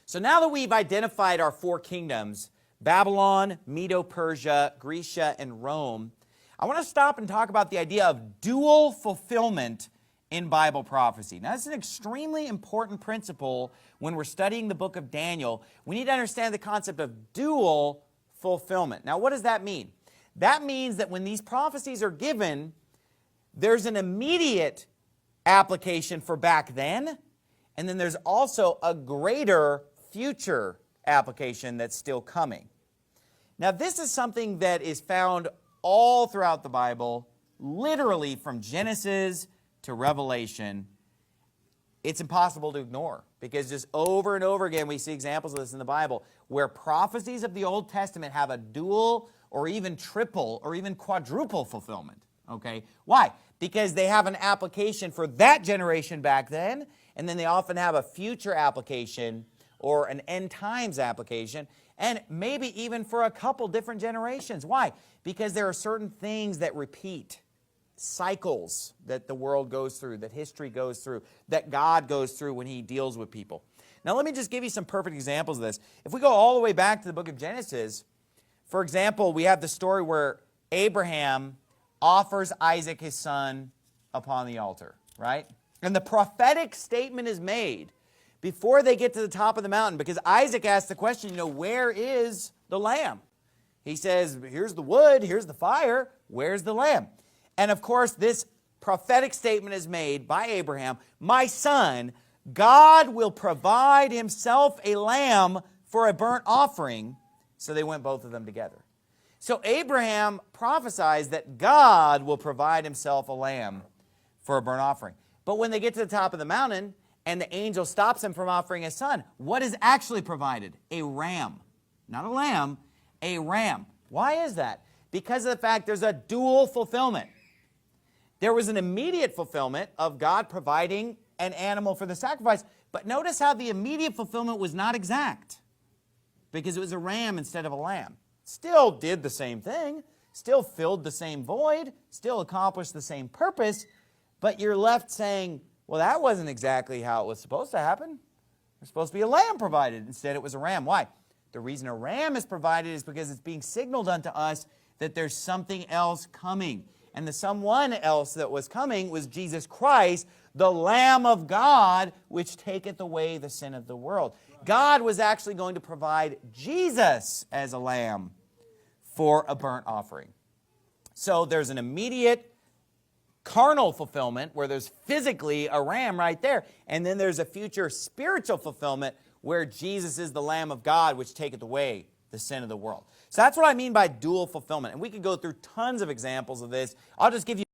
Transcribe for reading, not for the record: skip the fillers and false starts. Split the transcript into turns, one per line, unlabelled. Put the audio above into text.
So now that we've identified our four kingdoms, Babylon, Medo-Persia, Grecia, and Rome, I want to stop and talk about the idea of dual fulfillment in Bible prophecy. Now, this is an extremely important principle when we're studying the book of Daniel. We need to understand the concept of dual fulfillment. Now, what does that mean? That means that when these prophecies are given, there's an immediate application for back then, and then there's also a greater future application that's still coming. Now, this is something that is found all throughout the Bible, literally from Genesis to Revelation. It's impossible to ignore because just over and over again we see examples of this in the Bible where prophecies of the Old Testament have a dual or even triple or even quadruple fulfillment. Okay? Why? Because they have an application for that generation back then, and then they often have a future application or an end times application, and maybe even for a couple different generations. Why? Because there are certain things that repeat, cycles that the world goes through, that history goes through, that God goes through when he deals with people. Now let me just give you some perfect examples of this. If we go all the way back to the book of Genesis, for example, we have the story where Abraham offers Isaac his son upon the altar, right? And the prophetic statement is made before they get to the top of the mountain, because Isaac asks the question, where is the lamb? He says, here's the wood, here's the fire, where's the lamb? And of course, this prophetic statement is made by Abraham, my son, God will provide himself a lamb for a burnt offering. So they went both of them together. So Abraham prophesies that God will provide himself a lamb for a burnt offering. But when they get to the top of the mountain and the angel stops him from offering his son, what is actually provided? A ram. Not a lamb, a ram. Why is that? Because of the fact there's a dual fulfillment. There was an immediate fulfillment of God providing an animal for the sacrifice, but notice how the immediate fulfillment was not exact because it was a ram instead of a lamb. Still did the same thing, still filled the same void, still accomplished the same purpose, but you're left saying, well, that wasn't exactly how it was supposed to happen. There's supposed to be a lamb provided. Instead, it was a ram. Why? The reason a ram is provided is because it's being signaled unto us that there's something else coming. And the someone else that was coming was Jesus Christ, the Lamb of God, which taketh away the sin of the world. God was actually going to provide Jesus as a lamb for a burnt offering. So there's an immediate carnal fulfillment where there's physically a ram right there. And then there's a future spiritual fulfillment where Jesus is the Lamb of God, which taketh away the sin of the world. So that's what I mean by dual fulfillment. And we could go through tons of examples of this. I'll just give you